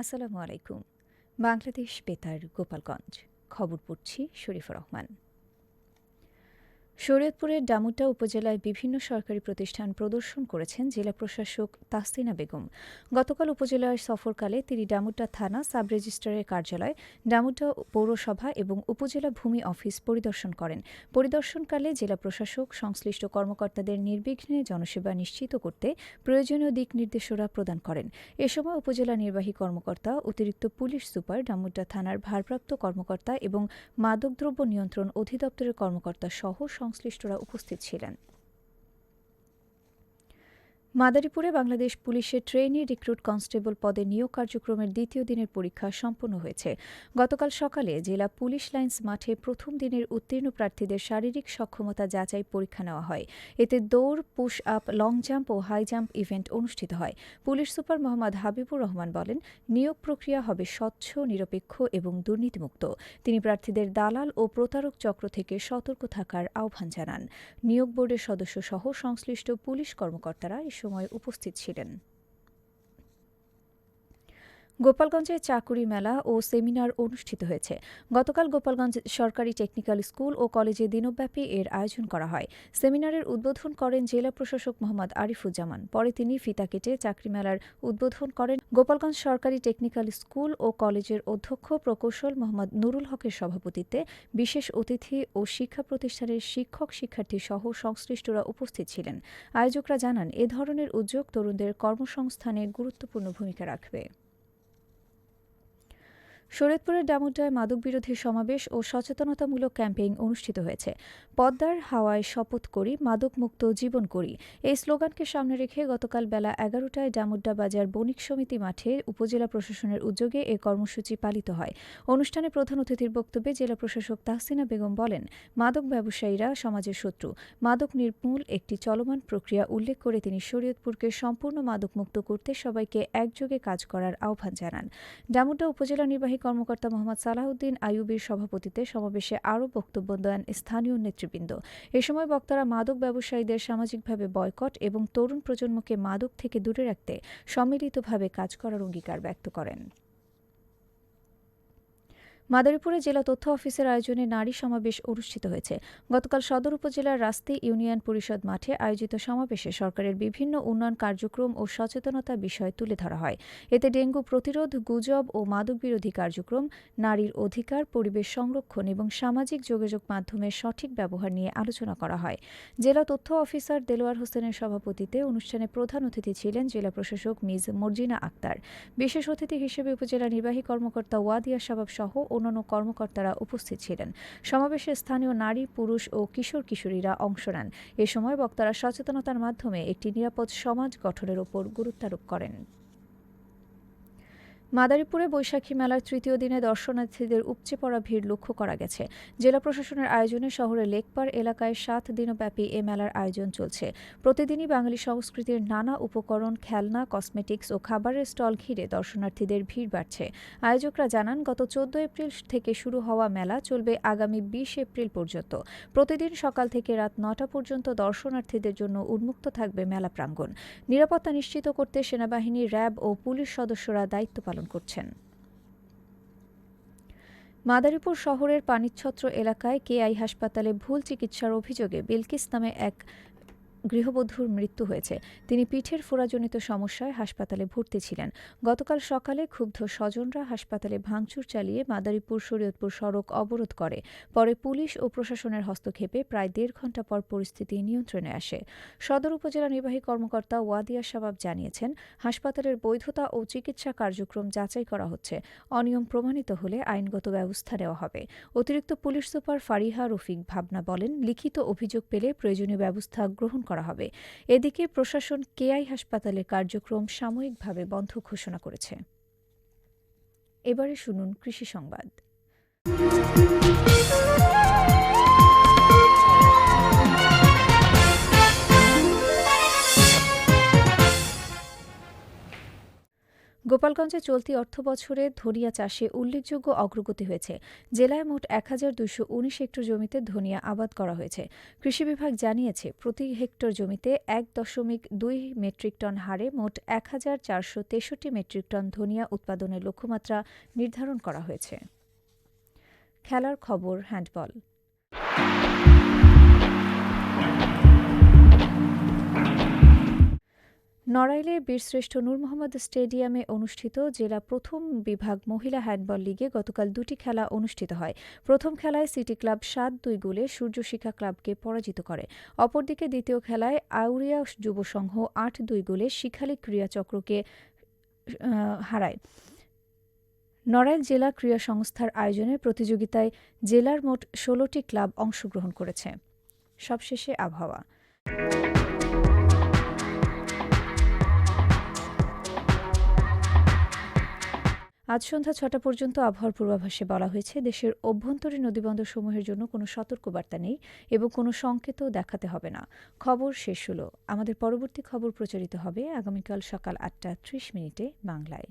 আসসালামু আলাইকুম। বাংলাদেশ বেতার গোপালগঞ্জ। খবর পড়ছি শরীফা রহমান। শরীয়তপুরের ডামুটা উপজেলায় বিভিন্ন সরকারি প্রতিষ্ঠান প্রদর্শন করেছেন জেলা প্রশাসক তাসলিনা বেগম। গতকাল উপজেলার সফরকালে তিনি ডামুটা থানা সাব রেজিস্ট্রারের কার্যালয়, ডামুটা পৌরসভা এবং উপজেলা ভূমি অফিস পরিদর্শন করেন। পরিদর্শনকালে জেলা প্রশাসক সংশ্লিষ্ট কর্মকর্তাদের নির্বিঘ্নে জনসেবা নিশ্চিত করতে প্রয়োজনীয় দিক নির্দেশনা প্রদান করেন। এ সময় উপজেলা নির্বাহী কর্মকর্তা, অতিরিক্ত পুলিশ সুপার, ডামুটা থানার ভারপ্রাপ্ত কর্মকর্তা এবং মাদকদ্রব্য নিয়ন্ত্রণ অধিদপ্তরের কর্মকর্তা সহ সংশ্লিষ্টরা উপস্থিত ছিলেন। মাদারীপুরে বাংলাদেশ পুলিশের ট্রেনি রিক্রুট কনস্টেবল পদে নিয়োগ কার্যক্রমের দ্বিতীয় দিনের পরীক্ষা সম্পন্ন হয়েছে। গতকাল সকালে জেলা পুলিশ লাইন্স মাঠে প্রথম দিনের উত্তীর্ণ প্রার্থীদের শারীরিক সক্ষমতা যাচাই পরীক্ষা নেওয়া হয়। এতে দৌড়, পুশ আপ, লং জাম্প ও হাই জাম্প ইভেন্ট অনুষ্ঠিত হয়। পুলিশ সুপার মোহাম্মদ হাবিবুর রহমান বলেন, নিয়োগ প্রক্রিয়া হবে স্বচ্ছ, নিরপেক্ষ এবং দুর্নীতিমুক্ত। তিনি প্রার্থীদের দালাল ও প্রতারক চক্র থেকে সতর্ক থাকার আহ্বান জানান। নিয়োগ বোর্ডের সদস্য সহ সংশ্লিষ্ট পুলিশ কর্মকর্তারা সময় উপস্থিত ছিলেন। গোপালগঞ্জে চাকুরি মেলা ও সেমিনার অনুষ্ঠিত হয়েছে। গতকাল গোপালগঞ্জ সরকারি টেকনিক্যাল স্কুল ও কলেজে দিনব্যাপী এর আয়োজন করা হয়। সেমিনারের উদ্বোধন করেন জেলা প্রশাসক মোহাম্মদ আরিফুজ্জামান। পরে তিনি ফিতা কেটে চাকরি মেলার উদ্বোধন করেন। গোপালগঞ্জ সরকারি টেকনিক্যাল স্কুল ও কলেজের অধ্যক্ষ প্রকৌশল মোহাম্মদ নুরুল হকের সভাপতিত্বে বিশেষ অতিথি ও শিক্ষা প্রতিষ্ঠানের শিক্ষক, শিক্ষার্থী সহ সংশ্লিষ্টরা উপস্থিত ছিলেন। আয়োজকরা জানান, এ ধরনের উদ্যোগ তরুণদের কর্মসংস্থানে গুরুত্বপূর্ণ ভূমিকা রাখবে। শরীয়তপুরের ডামুড্ডায় মাদকবিরোধী সমাবেশ ও সচেতনতামূলক ক্যাম্পেইন অনুষ্ঠিত হয়েছে। পদ্মার হাওয়ায় শপথ করি, মাদকমুক্ত জীবন করি, এই স্লোগানকে সামনে রেখে গতকাল বেলা ১১টায় ডামুড্ডা বাজার বণিক সমিতি মাঠে উপজেলা প্রশাসনের উদ্যোগে এ কর্মসূচি পালিত হয়। অনুষ্ঠানে প্রধান অতিথির বক্তব্যে জেলা প্রশাসক তাহসিনা বেগম বলেন, মাদক ব্যবসায়ীরা সমাজের শত্রু। মাদক নির্মূল একটি চলমান প্রক্রিয়া উল্লেখ করে তিনি শরীয়তপুরকে সম্পূর্ণ মাদকমুক্ত করতে সবাইকে একযোগে কাজ করার আহ্বান জানান। ডামুড্ডা উপজেলা নির্বাহী কর্মকর্তা মোহাম্মদ সালাহউদ্দিন আইয়ুবীর সভাপতিত্বে সমাবেশে আরও বক্তব্য দেন স্থানীয় নেতৃবৃন্দ। এ সময় বক্তারা মাদক ব্যবসায়ীদের সামাজিকভাবে বয়কট এবং তরুণ প্রজন্মকে মাদক থেকে দূরে রাখতে সম্মিলিতভাবে কাজ করার অঙ্গীকার ব্যক্ত করেন। মাদারীপুরে জেলা তথ্য অফিসের আয়োজনে নারী সমাবেশ অনুষ্ঠিত হয়েছে। গতকাল সদর উপজেলার রাস্তি ইউনিয়ন পরিষদ মাঠে আয়োজিত সমাবেশে সরকারের বিভিন্ন উন্নয়ন কার্যক্রম ও সচেতনতা বিষয় তুলে ধরা হয়। এতে ডেঙ্গু প্রতিরোধ, গুজব ও মাদক বিরোধী কার্যক্রম, নারীর অধিকার, পরিবেশ সংরক্ষণ এবং সামাজিক যোগাযোগ মাধ্যমের সঠিক ব্যবহার নিয়ে আলোচনা করা হয়। জেলা তথ্য অফিসার দেলোয়ার হোসেনের সভাপতিত্বে অনুষ্ঠানে প্রধান অতিথি ছিলেন জেলা প্রশাসক মিজ মর্জিনা আক্তার। বিশেষ অতিথি হিসেবে উপজেলা নির্বাহী কর্মকর্তা ওয়াদিয়া শাবাব সহ অন্যান্য কর্মকর্তারা উপস্থিত ছিলেন। সমাবেশে স্থানীয় নারী, পুরুষ ও কিশোর কিশোরীরা অংশ নেন। এ সময় বক্তারা সচেতনতার মাধ্যমে একটি নিরাপদ সমাজ গঠনের ওপর গুরুত্বারোপ করেন। মাদারীপুরে বৈশাখী মেলার তৃতীয় দিনে দর্শনার্থীদের উপচে পড়া ভিড় লক্ষ্য করা গেছে। জেলা প্রশাসনের আয়োজনে শহরের লেকপার এলাকায় ৭ দিনব্যাপী এ মেলার আয়োজন চলছে। প্রতিদিনই বাঙালি সংস্কৃতির নানা উপকরণ, খেলনা, কসমেটিক্স ও খাবারের স্টল ঘিরে দর্শনার্থীদের ভিড় বাড়ছে। আয়োজকরা জানান, গত ১৪ এপ্রিল থেকে শুরু হওয়া মেলা চলবে আগামী ২০ এপ্রিল পর্যন্ত। প্রতিদিন সকাল থেকে রাত ৯টা পর্যন্ত দর্শনার্থীদের জন্য উন্মুক্ত থাকবে মেলা প্রাঙ্গণ। নিরাপত্তা নিশ্চিত করতে সেনাবাহিনী, র্যাব ও পুলিশ সদস্যরা দায়িত্ব পালন করছেন। মাদারীপুর শহরের পানিচ্ছত্র এলাকায় কেআই হাসপাতালে ভুল চিকিৎসার অভিযোগে বিলকিস নামে এক গৃহবধূর মৃত্যু হয়েছে। তিনি পিঠের ফোড়াজনিত সমস্যায় হাসপাতালে ভর্তি ছিলেন। গতকাল সকালে ক্ষুব্ধ স্বজনরা হাসপাতালে ভাঙচুর চালিয়ে মাদারীপুর শরীয়তপুর সড়ক অবরোধ করে। পরে পুলিশ ও প্রশাসনের হস্তক্ষেপে প্রায় ১.৫ ঘণ্টা পর পরিস্থিতি নিয়ন্ত্রণে আসে। সদর উপজেলা নির্বাহী কর্মকর্তা ওয়াদিয়া শাবাব জানিয়েছেন, হাসপাতালের বৈধতা ও চিকিৎসা কার্যক্রম যাচাই করা হচ্ছে। অনিয়ম প্রমাণিত হলে আইনগত ব্যবস্থা নেওয়া হবে। অতিরিক্ত পুলিশ সুপার ফারিহা রফিক ভাবনা বলেন, লিখিত অভিযোগ পেলে প্রয়োজনীয় ব্যবস্থা গ্রহণ করা হবে। এদিকে প্রশাসন কেআই হাসপাতালের কার্যক্রম সাময়িকভাবে বন্ধ ঘোষণা করেছে। এবারে শুনুন কৃষি সংবাদ। গোপালগঞ্জে চলতি অর্থবছরে ধনিয়া চাষে উল্লেখযোগ্য অগ্রগতি হয়েছে। জেলায় মোট ১,২১৯ হেক্টর জমিতে ধনিয়া আবাদ করা হয়েছে। কৃষি বিভাগ জানিয়েছে, প্রতি হেক্টর জমিতে ১.২ মেট্রিক টন হারে মোট ১,৪৬৩ মেট্রিক টন ধনিয়া উৎপাদনের লক্ষ্যমাত্রা নির্ধারণ করা হয়েছে। খেলার খবর হ্যান্ডবল। নড়াইলে বীরশ্রেষ্ঠ নূর মোহাম্মদ স্টেডিয়ামে অনুষ্ঠিত জেলা প্রথম বিভাগ মহিলা হ্যান্ডবল লিগে গতকাল দুটি খেলা অনুষ্ঠিত হয়। প্রথম খেলায় সিটি ক্লাব ৭-২ গোলে সূর্যশিখা ক্লাবকে পরাজিত করে। অপরদিকে দ্বিতীয় খেলায় আউরিয়া যুব সংঘ ৮-২ গোলে শিখালী ক্রীড়াচক্রকে হারায়। নড়াইল জেলা ক্রীড়া সংস্থার আয়োজনে প্রতিযোগিতায় জেলার মোট ১৬টি ক্লাব অংশগ্রহণ করেছে। সবশেষে আবহাওয়া। আজ সন্ধ্যা ৬টা পর্যন্ত আবহাওয়ার পূর্বাভাসে বলা হয়েছে, দেশের অভ্যন্তরীণ নদীবন্দরসমূহের জন্য কোনো সতর্কবার্তা নেই এবং কোনো সংকেতও দেখাতে হবে না। খবর শেষ হলো। আমাদের পরবর্তী খবর প্রচারিত হবে আগামীকাল সকাল ৮টা ৩০ মিনিটে বাংলায়।